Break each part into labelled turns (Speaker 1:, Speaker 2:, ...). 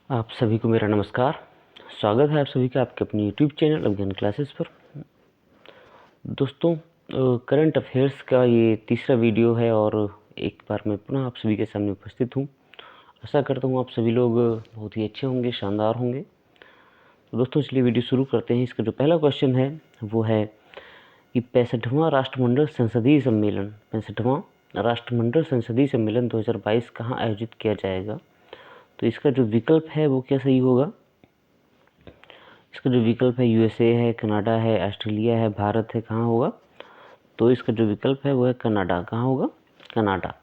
Speaker 1: आप सभी को मेरा नमस्कार। स्वागत है आप सभी का आपके अपने यूट्यूब चैनल अभिज्ञान क्लासेस पर। दोस्तों, करंट अफेयर्स का ये तीसरा वीडियो है और एक बार मैं पुनः आप सभी के सामने उपस्थित हूँ। आशा करता हूँ आप सभी लोग बहुत ही अच्छे होंगे, शानदार होंगे। तो दोस्तों चलिए वीडियो शुरू करते हैं। इसका जो पहला क्वेश्चन है वो है कि 65वां राष्ट्रमंडल संसदीय सम्मेलन 2022 कहाँ आयोजित किया जाएगा। तो इसका जो विकल्प है वो क्या सही होगा। इसका जो विकल्प है यूएसए है, कनाडा है, ऑस्ट्रेलिया है, भारत है, कहाँ होगा। तो इसका जो विकल्प है वो है कनाडा। कहाँ होगा? कनाडा।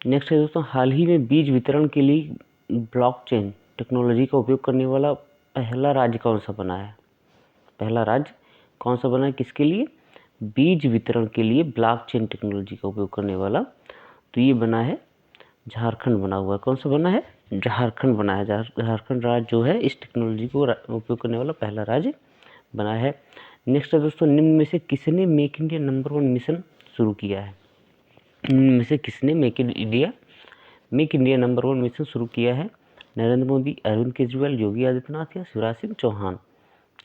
Speaker 1: नेक्स्ट है दोस्तों, हाल ही में बीज वितरण के लिए ब्लॉकचेन टेक्नोलॉजी का उपयोग करने वाला पहला राज्य कौन सा बना है। पहला राज्य कौन सा बना है, किसके लिए? बीज वितरण के लिए ब्लॉकचेन टेक्नोलॉजी का उपयोग करने वाला। तो ये बना है झारखंड बना हुआ है। कौन सा बना है? झारखंड बना है। झारखंड राज्य जो है इस टेक्नोलॉजी को उपयोग करने वाला पहला राज्य बना है। नेक्स्ट है दोस्तों, निम्न में से किसने मेक इंडिया नंबर 1 मिशन शुरू किया है। निम्न में से किसने मेक इंडिया नंबर 1 मिशन शुरू किया है। नरेंद्र मोदी, अरविंद केजरीवाल, योगी आदित्यनाथ या शिवराज सिंह चौहान।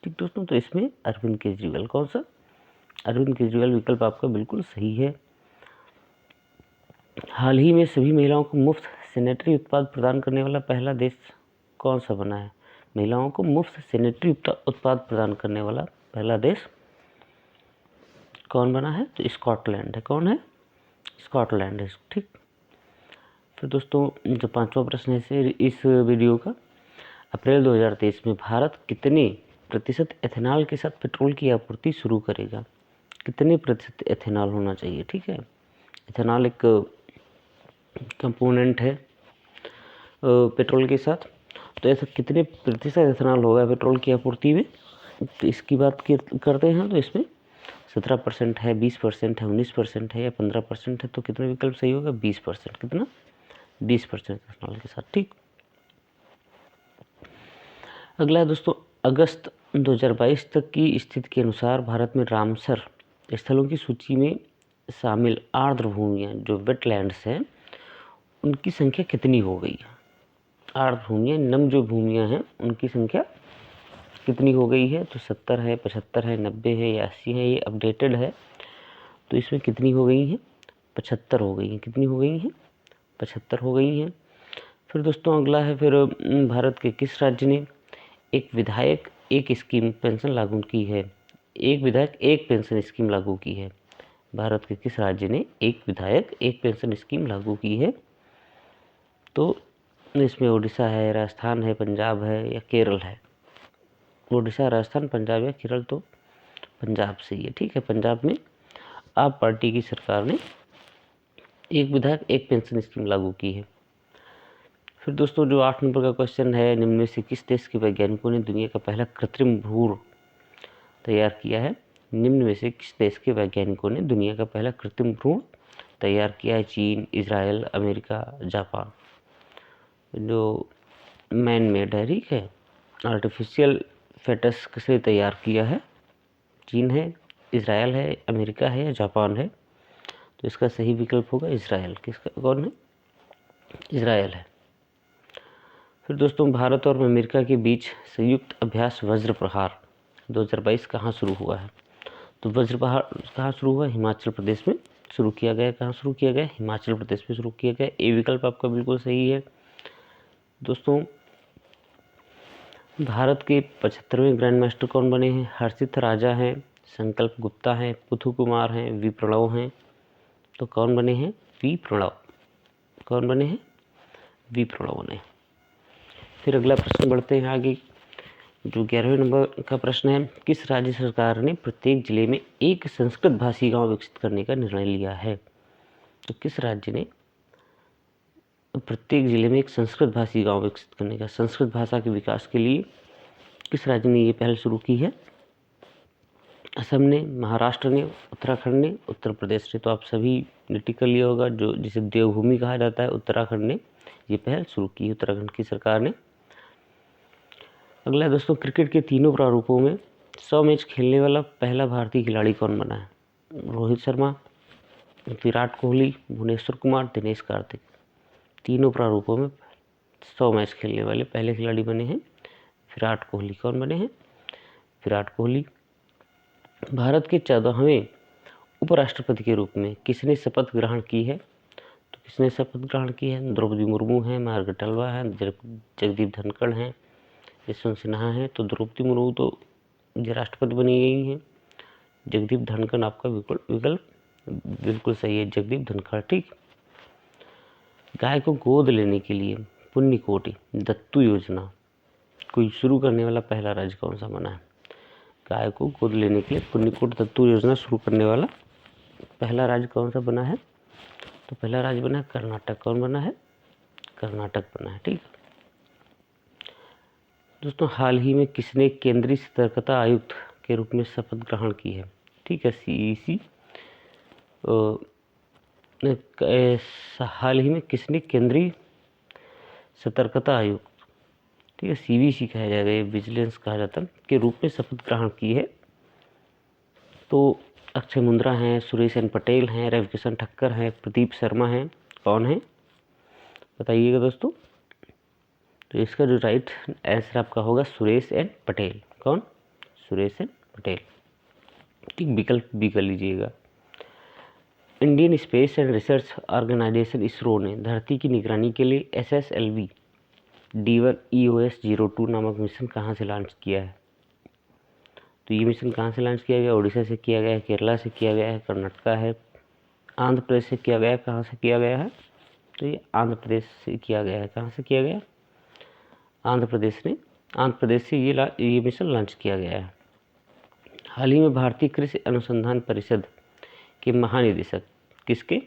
Speaker 1: ठीक दोस्तों, तो इसमें अरविंद केजरीवाल। कौन सा? अरविंद केजरीवाल विकल्प आपका बिल्कुल सही है। हाल ही में सभी महिलाओं को मुफ्त सैनिटरी उत्पाद प्रदान करने वाला पहला देश कौन सा बना है। महिलाओं को मुफ्त सैनिटरी उत्पाद प्रदान करने वाला पहला देश कौन बना है? तो स्कॉटलैंड है। कौन है? स्कॉटलैंड है। ठीक। फिर दोस्तों जो पांचवा प्रश्न है इस वीडियो का, अप्रैल 2023 में भारत कितने प्रतिशत एथेनॉल के साथ पेट्रोल की आपूर्ति शुरू करेगा। कितने प्रतिशत एथेनॉल होना चाहिए। ठीक है, एथेनॉल एक कंपोनेंट है पेट्रोल के साथ। तो ऐसा कितने प्रतिशत एथेनॉल होगा पेट्रोल की आपूर्ति में। तो इसकी बात करते हैं तो इसमें 17% है, 20% है, 19% है या 15% है। तो कितना विकल्प सही होगा? 20%। कितना? 20% एथेनॉल के साथ। ठीक। अगला है दोस्तों, अगस्त 2022 तक की स्थिति के अनुसार भारत में रामसर स्थलों की सूची में शामिल आर्द्र भूमियाँ जो वेटलैंड्स हैं उनकी संख्या कितनी हो गई है। आर्द्र भूमियाँ, नम जो भूमियाँ हैं उनकी संख्या कितनी हो गई है। तो 70 है, 75 है, 90 है या 80 है। ये अपडेटेड है। तो इसमें कितनी हो गई हैं? 75 हो गई हैं। कितनी हो गई हैं? 75 हो गई हैं। फिर दोस्तों अगला है, फिर भारत के किस राज्य ने एक विधायक एक स्कीम पेंशन लागू की है। एक विधायक एक पेंशन स्कीम लागू की है। भारत के किस राज्य ने एक विधायक एक पेंशन स्कीम लागू की है। तो इसमें उड़ीसा है, राजस्थान है, पंजाब है या केरल है। उड़ीसा, राजस्थान, पंजाब या केरल। तो पंजाब से ही है। ठीक है, पंजाब में आप पार्टी की सरकार ने एक विधायक एक पेंशन स्कीम लागू की है। फिर दोस्तों जो 8 नंबर का क्वेश्चन है, निम्न में से किस देश के वैज्ञानिकों ने दुनिया का पहला कृत्रिम भ्रूण तैयार किया है। निम्न में से किस देश के वैज्ञानिकों ने दुनिया का पहला कृत्रिम भ्रूण तैयार किया है। चीन, इजराइल, अमेरिका, जापान। जो मैन मेड है, ठीक है, आर्टिफिशियल फेटस किसने तैयार किया है। चीन है, इजराइल है, अमेरिका है या जापान है। तो इसका सही विकल्प होगा इजराइल। किसका? कौन है? इजराइल है। फिर दोस्तों भारत और अमेरिका के बीच संयुक्त अभ्यास वज्र प्रहार 2022 कहाँ शुरू हुआ है। तो वज्र प्रहार कहाँ शुरू हुआ? हिमाचल प्रदेश में शुरू किया गया। कहाँ शुरू किया गया? हिमाचल प्रदेश में शुरू किया गया। ये विकल्प आपका बिल्कुल सही है। दोस्तों भारत के 75वें ग्रैंड मास्टर कौन बने हैं। हर्षित राजा हैं, संकल्प गुप्ता हैं, पुथु कुमार हैं, वी प्रणव हैं। तो कौन बने हैं? वी प्रणव। कौन बने हैं? वी प्रणव बने। फिर अगला प्रश्न बढ़ते हैं आगे। जो 11वें नंबर का प्रश्न है, किस राज्य सरकार ने प्रत्येक जिले में एक संस्कृत भाषी गांव विकसित करने का निर्णय लिया है। तो किस राज्य ने प्रत्येक जिले में एक संस्कृत भाषी गांव विकसित करने का, संस्कृत भाषा के विकास के लिए किस राज्य ने ये पहल शुरू की है। असम ने, महाराष्ट्र ने, उत्तराखंड ने, उत्तर प्रदेश ने। तो आप सभी ने टिक कर लिया होगा, जो जिसे देवभूमि कहा जाता है, उत्तराखंड ने ये पहल शुरू की, उत्तराखंड की सरकार ने। अगला दोस्तों, क्रिकेट के तीनों प्रारूपों में 100 मैच खेलने वाला पहला भारतीय खिलाड़ी कौन बना है। रोहित शर्मा, विराट कोहली, भुवनेश्वर कुमार, दिनेश कार्तिक। तीनों प्रारूपों में 100 मैच खेलने वाले पहले खिलाड़ी बने हैं विराट कोहली। कौन बने हैं? विराट कोहली। भारत के 14वें उपराष्ट्रपति के रूप में किसने शपथ ग्रहण की है? तो किसने शपथ ग्रहण की है? द्रौपदी मुर्मू हैं, मार्गरेट टलवा हैं, जगदीप धनखड़ हैं, यशवंत सिन्हा हैं। तो द्रौपदी मुर्मू तो जो राष्ट्रपति बनी गई हैं। जगदीप धनखड़ आपका विकल्प बिल्कुल सही है, जगदीप धनखड़। ठीक। गाय को गोद लेने के लिए पुण्य कोटि दत्तू योजना कोई शुरू करने वाला पहला राज्य कौन सा बना है? गाय को गोद लेने के लिए पुण्य कोटि दत्तू योजना शुरू करने वाला पहला राज्य कौन सा बना है? तो पहला राज्य बना है कर्नाटक। कौन बना है? कर्नाटक बना है। ठीक। दोस्तों, हाल ही में किसने केंद्रीय सतर्कता आयुक्त के रूप में शपथ ग्रहण की है? ठीक है, CEC। हाल ही में किसने केंद्रीय सतर्कता आयुक्त, ठीक है, CVC कहा जाएगा, ये विजिलेंस कहा जाता है, के रूप में शपथ ग्रहण की है? तो अक्षय मुंद्रा हैं, सुरेश एन पटेल हैं, रविकिशन ठक्कर हैं, प्रदीप शर्मा हैं। कौन है बताइएगा दोस्तों? तो इसका जो राइट आंसर आपका होगा सुरेश एन पटेल। कौन? सुरेश एन पटेल। ठीक, विकल्प बी कर लीजिएगा। Indian Space and Research Organisation ISRO ने धरती की निगरानी के लिए SSLV D1 EOS-02 नामक मिशन कहाँ से लॉन्च किया है? तो ये मिशन कहाँ से लॉन्च किया गया? उड़ीसा से किया गया है, केरला से किया गया है, कर्नाटका है, आंध्र प्रदेश से किया गया है। कहाँ से किया गया है? तो ये आंध्र प्रदेश से किया गया है। कहाँ से किया गया? आंध्र प्रदेश से ये मिशन लॉन्च किया गया है। हाल ही में भारतीय कृषि अनुसंधान परिषद के महानिदेशक किसके?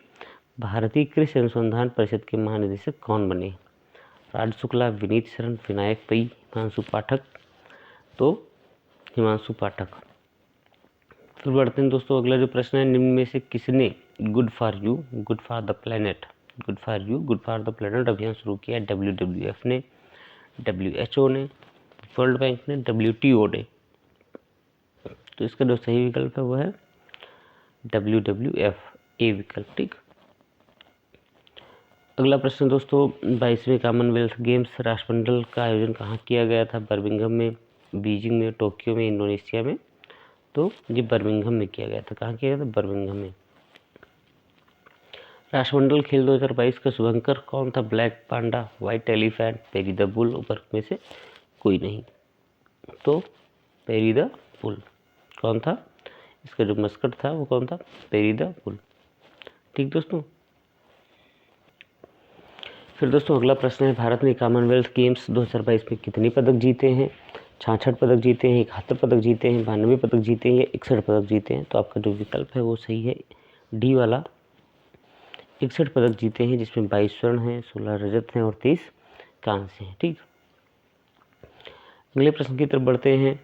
Speaker 1: भारतीय कृषि अनुसंधान परिषद के महानिदेशक कौन बने? राज शुक्ला, विनीत शरण, विनायक पै, हिमांशु पाठक। तो हिमांशु पाठक। फिर बढ़ते हैं दोस्तों, अगला जो प्रश्न है, निम्न में से किसने good for you, good for the planet, good for you, good for the planet अभियान शुरू किया? WWF ने, WHO ने, वर्ल्ड बैंक ने, WTO ने। तो इसका जो सही विकल्प है वो है WWF, ए विकल्प। ठीक। अगला प्रश्न दोस्तों, 22वें कॉमनवेल्थ गेम्स राष्ट्रमंडल का आयोजन कहाँ किया गया था? बर्मिंघम में, बीजिंग में, टोक्यो में, इंडोनेशिया में। तो ये बर्मिंघम में किया गया था। कहाँ किया गया था? बर्मिंघम में। राष्ट्रमंडल खेल 2022 का शुभंकर कौन था? Black Panda, white elephant, peri the bull, उपरोक्त में से कोई नहीं। तो पेरी द बुल। कौन था? इसका जो मस्कट था वो कौन था? Peri the bull. ठीक दोस्तों। फिर दोस्तों अगला प्रश्न है, भारत ने कॉमनवेल्थ गेम्स 2022 में कितने पदक जीते हैं? 66 पदक जीते हैं, 71 पदक जीते हैं, 92 पदक जीते हैं या 61 पदक जीते हैं? तो आपका जो विकल्प है वो सही है, डी वाला, 61 पदक जीते हैं, जिसमें 22 स्वर्ण हैं, 16 रजत हैं और 23 कांस्य हैं। ठीक। अगले प्रश्न की तरफ बढ़ते हैं।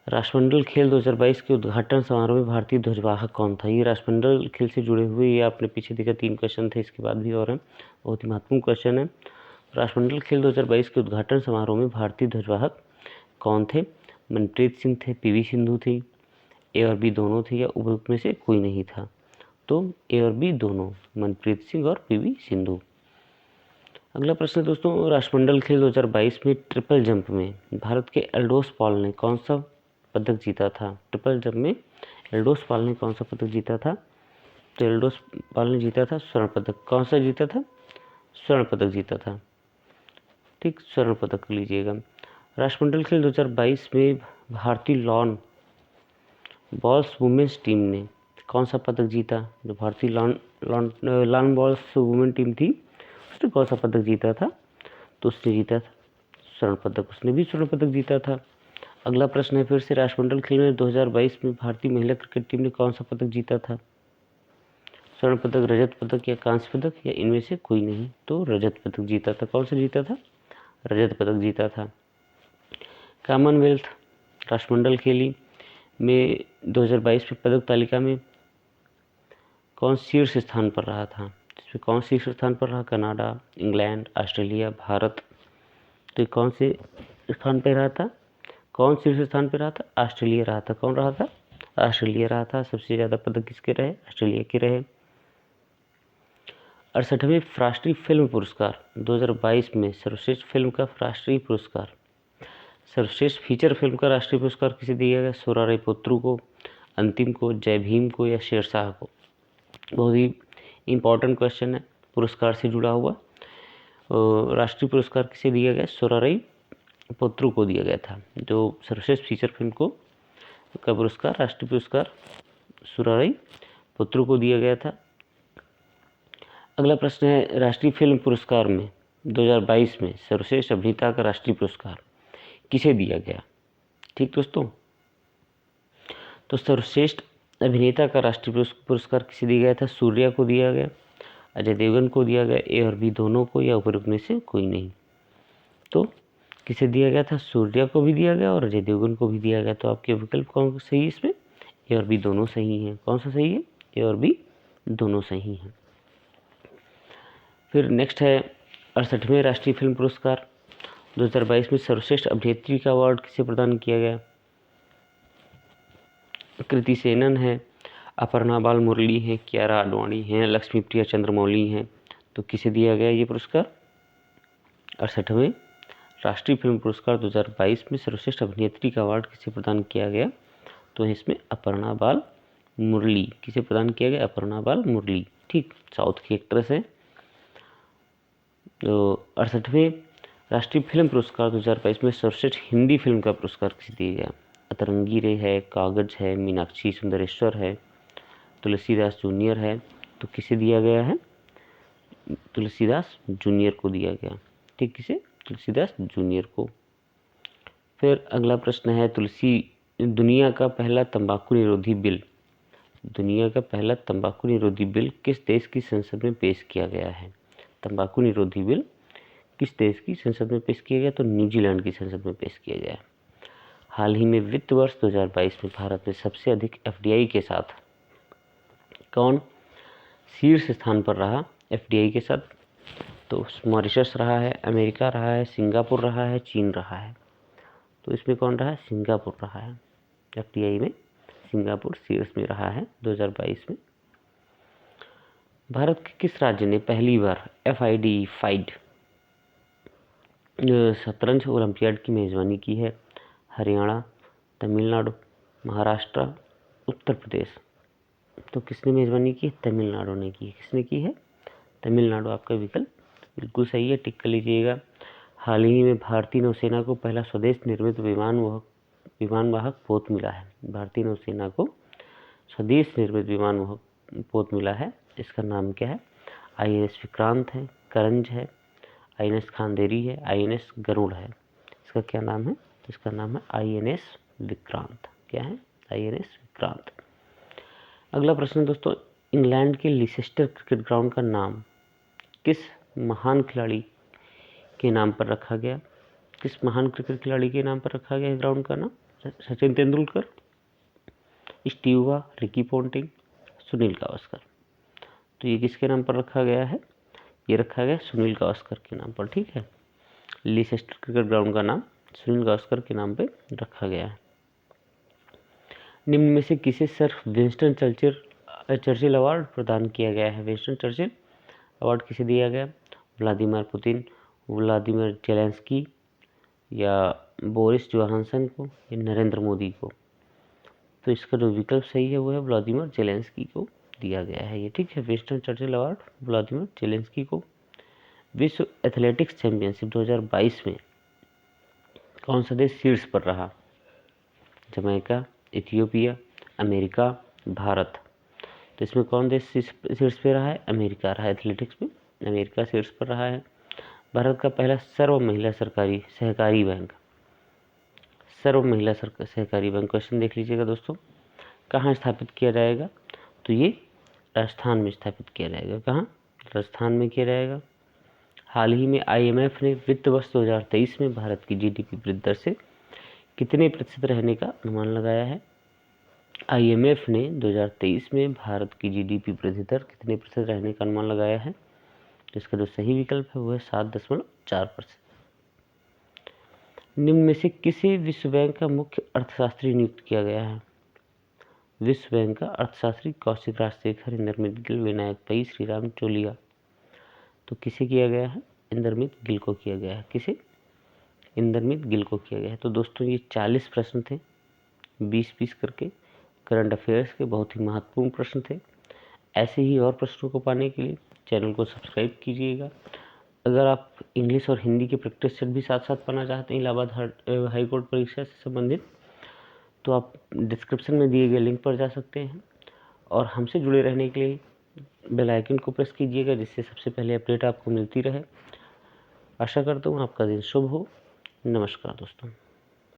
Speaker 1: राष्ट्रमंडल खेल 2022 के उद्घाटन समारोह में भारतीय ध्वजवाहक कौन था? ये राष्ट्रमंडल खेल से जुड़े हुए, ये आपने पीछे देखा 3 क्वेश्चन थे, इसके बाद भी और हैं, बहुत ही महत्वपूर्ण क्वेश्चन है। राष्ट्रमंडल खेल 2022 के उद्घाटन समारोह में भारतीय ध्वजवाहक कौन थे? मनप्रीत सिंह थे, PV सिंधु थी, ए और बी दोनों थे या उपरोक्त में से कोई नहीं था? तो ए और बी दोनों, मनप्रीत सिंह और PV सिंधु। अगला प्रश्न दोस्तों, राष्ट्रमंडल खेल 2022 में ट्रिपल जंप में भारत के एल्डोस पॉल ने कौन सा पदक जीता था? ट्रिपल जंप में एल्डोस पॉल ने कौन सा पदक जीता था? तो एल्डोस पॉल ने जीता था स्वर्ण पदक। कौन सा जीता था? स्वर्ण पदक जीता था। ठीक, स्वर्ण पदक लीजिएगा। राष्ट्रमंडल खेल 2022 में भारतीय लॉन बॉल्स वुमेन्स टीम ने कौन सा पदक जीता? जो भारतीय लॉन बॉल्स वुमेन टीम थी उसने कौन सा पदक जीता था? तो उसने जीता था स्वर्ण पदक, उसने भी स्वर्ण पदक जीता था। अगला प्रश्न है फिर से, राष्ट्रमंडल खेल में 2022 में भारतीय महिला क्रिकेट टीम ने कौन सा पदक जीता था? स्वर्ण पदक, रजत पदक या कांस्य पदक या इनमें से कोई नहीं? तो रजत पदक जीता था। कौन सा जीता था? रजत पदक जीता था। कॉमनवेल्थ राष्ट्रमंडल खेल में 2022 में पदक तालिका में कौन शीर्ष स्थान पर रहा था? इसमें कौन शीर्ष स्थान पर रहा? Canada, England, Australia, Bharat. तो ये कौन से स्थान पर रहा था? कौन शीर्ष स्थान पर रहा था? ऑस्ट्रेलिया रहा था। कौन रहा था? ऑस्ट्रेलिया रहा था। सबसे ज़्यादा पदक किसके रहे? ऑस्ट्रेलिया के रहे। 68वें राष्ट्रीय फिल्म पुरस्कार 2022 में सर्वश्रेष्ठ फिल्म का राष्ट्रीय पुरस्कार, सर्वश्रेष्ठ फीचर फिल्म का राष्ट्रीय पुरस्कार किसे दिया गया? सुरारे पोत्रू को, अंतिम को, जय भीम को या शेरशाह को? बहुत ही इम्पोर्टेंट क्वेश्चन है, पुरस्कार से जुड़ा हुआ। राष्ट्रीय पुरस्कार किसे दिया गया? सुरारे पोत्रू को दिया गया था, जो सर्वश्रेष्ठ फीचर फिल्म को का पुरस्कार, राष्ट्रीय पुरस्कार सुरारे पोत्रू को दिया गया था। अगला प्रश्न है, राष्ट्रीय फिल्म पुरस्कार में 2022 में सर्वश्रेष्ठ अभिनेता का राष्ट्रीय पुरस्कार किसे दिया गया? ठीक दोस्तों, तो सर्वश्रेष्ठ अभिनेता का राष्ट्रीय पुरस्कार किसे दिया गया था? सूर्या को दिया गया, अजय देवगन को दिया गया, ए और बी दोनों को, या उपरोक्त में से कोई नहीं? तो किसे दिया गया था? सूर्या को भी दिया गया और अजय देवगन को भी दिया गया। तो आपके विकल्प कौन सही है इसमें? ए और बी दोनों सही हैं। कौन सा सही है? ए और बी दोनों सही हैं। फिर नेक्स्ट है 68वें राष्ट्रीय फिल्म पुरस्कार 2022 में सर्वश्रेष्ठ अभिनेत्री का अवार्ड किसे प्रदान किया गया? कृति सेनन है, अपर्णा बाल मुरली है, कियारा आडवाणी हैं, लक्ष्मी प्रिया चंद्रमौली हैं। तो किसे दिया गया ये पुरस्कार? 68वें राष्ट्रीय फिल्म पुरस्कार 2022 में सर्वश्रेष्ठ अभिनेत्री का अवार्ड किसे प्रदान किया गया? तो इसमें अपर्णा बाल मुरली, किसे प्रदान किया गया? अपर्णा बाल मुरली। ठीक, साउथ की एक्ट्रेस है। तो 68वें राष्ट्रीय फिल्म पुरस्कार 2022 में सर्वश्रेष्ठ हिंदी फिल्म का पुरस्कार किसे दिया गया? अतरंगी रे है, कागज है, मीनाक्षी सुंदरेश्वर है, तुलसीदास जूनियर है। तो किसे दिया गया है? तुलसीदास जूनियर को दिया गया। ठीक, किसे? तुलसीदास जूनियर को। फिर अगला प्रश्न है, दुनिया का पहला तंबाकू निरोधी बिल, दुनिया का पहला तंबाकू निरोधी बिल किस देश की संसद में पेश किया गया है? तंबाकू निरोधी बिल किस देश की संसद में पेश किया गया? तो न्यूजीलैंड की संसद में पेश किया गया। हाल ही में वित्त वर्ष 2022 में भारत में सबसे अधिक एफडीआई के साथ कौन शीर्ष स्थान पर रहा? एफडीआई के साथ तो मॉरिशस रहा है, अमेरिका रहा है, सिंगापुर रहा है, चीन रहा है। तो इसमें कौन रहा है? सिंगापुर रहा है। एफडीआई में सिंगापुर शीर्ष में रहा है 2022 में। भारत के किस राज्य ने पहली बार FIDE शतरंज ओलंपियाड की मेजबानी की है? हरियाणा, तमिलनाडु, महाराष्ट्र, उत्तर प्रदेश। तो किसने मेजबानी की? तमिलनाडु ने की। किसने की है? तमिलनाडु। आपका विकल्प बिल्कुल सही है, टिक कर लीजिएगा। हाल ही में भारतीय नौसेना को पहला स्वदेश निर्मित विमानवाहक पोत मिला है। भारतीय नौसेना को स्वदेश निर्मित विमानवाहक पोत मिला है। इसका नाम क्या है? INS विक्रांत है, करंज है, INS खांदेरी है, INS गरुड़ है। इसका क्या नाम है? इसका नाम है INS विक्रांत। क्या है? INS विक्रांत। अगला प्रश्न दोस्तों, इंग्लैंड के लिसेस्टर क्रिकेट ग्राउंड का नाम किस महान खिलाड़ी के नाम पर रखा गया? किस महान क्रिकेट खिलाड़ी के नाम पर रखा गया है ग्राउंड का नाम? सचिन तेंदुलकर, स्टीव वा, रिकी पोंटिंग, सुनील गावस्कर। तो ये किसके नाम पर रखा गया है? ये रखा गया सुनील गावस्कर के नाम पर। ठीक है, लिसेस्टर क्रिकेट ग्राउंड का नाम सुनील गावस्कर के नाम पे रखा गया है। निम्न में से किसे सर विंस्टन चर्चिल अवार्ड प्रदान किया गया है? विंस्टन चर्चिल अवार्ड किसे दिया गया? व्लादिमीर पुतिन, व्लादिमीर जेलेंस्की या बोरिस जॉनसन को या नरेंद्र मोदी को? तो इसका जो विकल्प सही है वो है व्लादिमीर जेलेंस्की को दिया गया है ये। ठीक है, Winston Churchill award Vladimir Zelensky को। विश्व एथलेटिक्स चैंपियनशिप 2022 में कौन सा देश शीर्ष पर रहा? Jamaica, Ethiopia, America, Bharat. तो इसमें कौन देश शीर्ष पे रहा है? अमेरिका रहा है। एथलेटिक्स में अमेरिका शीर्ष पर रहा है। भारत का पहला सर्व महिला सहकारी बैंक, सर्व महिला सहकारी बैंक, क्वेश्चन देख लीजिएगा दोस्तों, कहाँ स्थापित किया जाएगा? तो ये राजस्थान में स्थापित किया जाएगा। कहाँ? राजस्थान में किया जाएगा। हाल ही में IMF ने वित्त वर्ष 2023 में भारत की GDP वृद्धि दर से कितने प्रतिशत रहने का अनुमान लगाया है? IMF ने 2023 में भारत की GDP वृद्धि दर कितने प्रतिशत रहने का अनुमान लगाया है? तो इसका जो सही विकल्प है वो है 7.4%। निम्न में से किसे विश्व बैंक का मुख्य अर्थशास्त्री नियुक्त किया गया है? विश्व बैंक का अर्थशास्त्री कौशिक राजशेखर, इंद्रमित गिल, विनायक पई, श्रीराम चोलिया। तो किसे किया गया है? इंद्रमित गिल को किया गया है। किसे? इंद्रमित गिल को किया गया है। तो दोस्तों ये 40 प्रश्न थे, 20-20 करके, करंट अफेयर्स के बहुत ही महत्वपूर्ण प्रश्न थे। ऐसे ही और प्रश्नों को पाने के लिए चैनल को सब्सक्राइब कीजिएगा। अगर आप इंग्लिश और हिंदी के प्रैक्टिस सेट भी साथ साथ पाना चाहते हैं इलाहाबाद हाई कोर्ट परीक्षा से संबंधित, तो आप डिस्क्रिप्शन में दिए गए लिंक पर जा सकते हैं और हमसे जुड़े रहने के लिए बेल आइकन को प्रेस कीजिएगा, जिससे सबसे पहले अपडेट आपको मिलती रहे। आशा करता हूँ आपका दिन शुभ हो। नमस्कार दोस्तों।